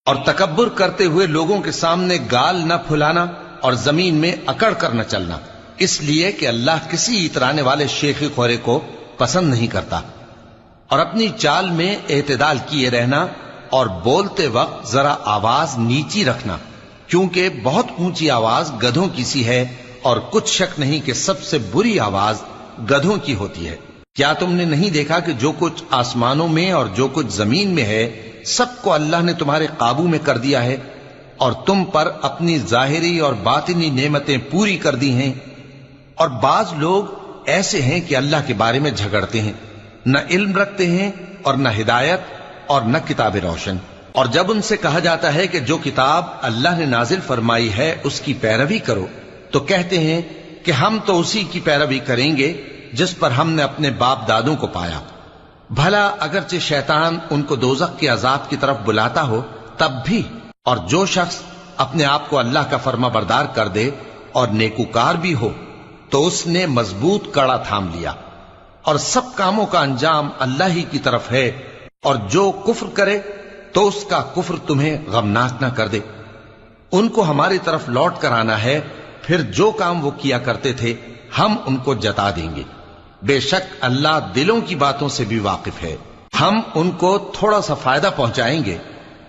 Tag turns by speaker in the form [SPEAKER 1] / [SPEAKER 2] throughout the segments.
[SPEAKER 1] اور تکبر کرتے ہوئے لوگوں کے سامنے گال نہ پھلانا اور زمین میں اکڑ کر نہ چلنا، اس لیے کہ اللہ کسی اترانے والے شیخی خورے کو پسند نہیں کرتا۔ اور اپنی چال میں اعتدال کیے رہنا اور بولتے وقت ذرا آواز نیچی رکھنا، کیونکہ بہت اونچی آواز گدھوں کی سی ہے، اور کچھ شک نہیں کہ سب سے بری آواز گدھوں کی ہوتی ہے۔ کیا تم نے نہیں دیکھا کہ جو کچھ آسمانوں میں اور جو کچھ زمین میں ہے سب کو اللہ نے تمہارے قابو میں کر دیا ہے، اور تم پر اپنی ظاہری اور باطنی نعمتیں پوری کر دی ہیں۔ اور بعض لوگ ایسے ہیں کہ اللہ کے بارے میں جھگڑتے ہیں، نہ علم رکھتے ہیں اور نہ ہدایت اور نہ کتاب روشن۔ اور جب ان سے کہا جاتا ہے کہ جو کتاب اللہ نے نازل فرمائی ہے اس کی پیروی کرو، تو کہتے ہیں کہ ہم تو اسی کی پیروی کریں گے جس پر ہم نے اپنے باپ دادوں کو پایا۔ بھلا اگرچہ شیطان ان کو دوزخ کے عذاب کی طرف بلاتا ہو تب بھی، اور جو شخص اپنے آپ کو اللہ کا فرما بردار کر دے اور نیکوکار بھی ہو تو اس نے مضبوط کڑا تھام لیا، اور سب کاموں کا انجام اللہ ہی کی طرف ہے۔ اور جو کفر کرے تو اس کا کفر تمہیں غمناک نہ کر دے۔ ان کو ہماری طرف لوٹ کر آنا ہے، پھر جو کام وہ کیا کرتے تھے ہم ان کو جتا دیں گے۔ بے شک اللہ دلوں کی باتوں سے بھی واقف ہے۔ ہم ان کو تھوڑا سا فائدہ پہنچائیں گے،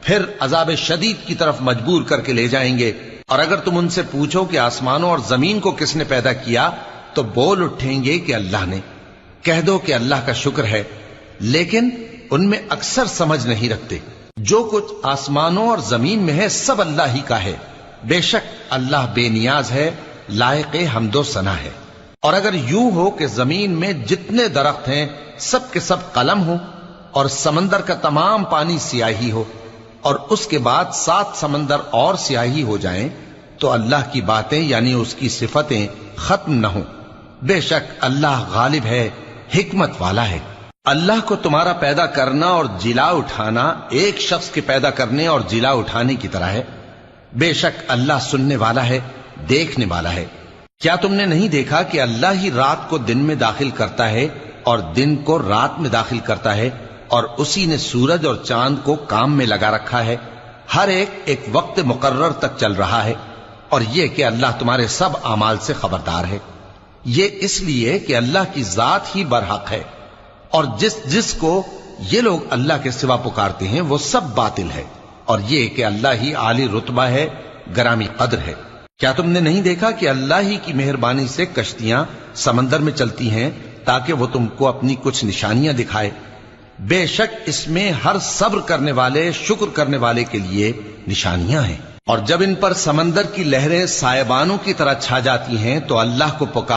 [SPEAKER 1] پھر عذاب شدید کی طرف مجبور کر کے لے جائیں گے۔ اور اگر تم ان سے پوچھو کہ آسمانوں اور زمین کو کس نے پیدا کیا تو بول اٹھیں گے کہ اللہ نے۔ کہہ دو کہ اللہ کا شکر ہے، لیکن ان میں اکثر سمجھ نہیں رکھتے۔ جو کچھ آسمانوں اور زمین میں ہے سب اللہ ہی کا ہے، بے شک اللہ بے نیاز ہے، لائق حمد و ثنا ہے۔ اور اگر یوں ہو کہ زمین میں جتنے درخت ہیں سب کے سب قلم ہو، اور سمندر کا تمام پانی سیاہی ہو، اور اس کے بعد 7 سمندر اور سیاہی ہو جائیں، تو اللہ کی باتیں یعنی اس کی صفتیں ختم نہ ہوں۔ بے شک اللہ غالب ہے، حکمت والا ہے۔ اللہ کو تمہارا پیدا کرنا اور جلا اٹھانا ایک شخص کے پیدا کرنے اور جلا اٹھانے کی طرح ہے۔ بے شک اللہ سننے والا ہے، دیکھنے والا ہے۔ کیا تم نے نہیں دیکھا کہ اللہ ہی رات کو دن میں داخل کرتا ہے اور دن کو رات میں داخل کرتا ہے، اور اسی نے سورج اور چاند کو کام میں لگا رکھا ہے، ہر ایک وقت مقرر تک چل رہا ہے۔ اور یہ کہ اللہ تمہارے سب اعمال سے خبردار ہے۔ یہ اس لیے کہ اللہ کی ذات ہی برحق ہے، اور جس کو یہ لوگ اللہ کے سوا پکارتے ہیں وہ سب باطل ہے۔ اور یہ کہ اللہ ہی عالی رتبہ ہے، گرامی قدر ہے۔ کیا تم نے نہیں دیکھا کہ اللہ ہی کی مہربانی سے کشتیاں سمندر میں چلتی ہیں تاکہ وہ تم کو اپنی کچھ نشانیاں دکھائے؟ بے شک اس میں ہر صبر کرنے والے، شکر کرنے والے کے لیے نشانیاں ہیں۔ اور جب ان پر سمندر کی لہریں سائبانوں کی طرح چھا جاتی ہیں تو اللہ کو پکار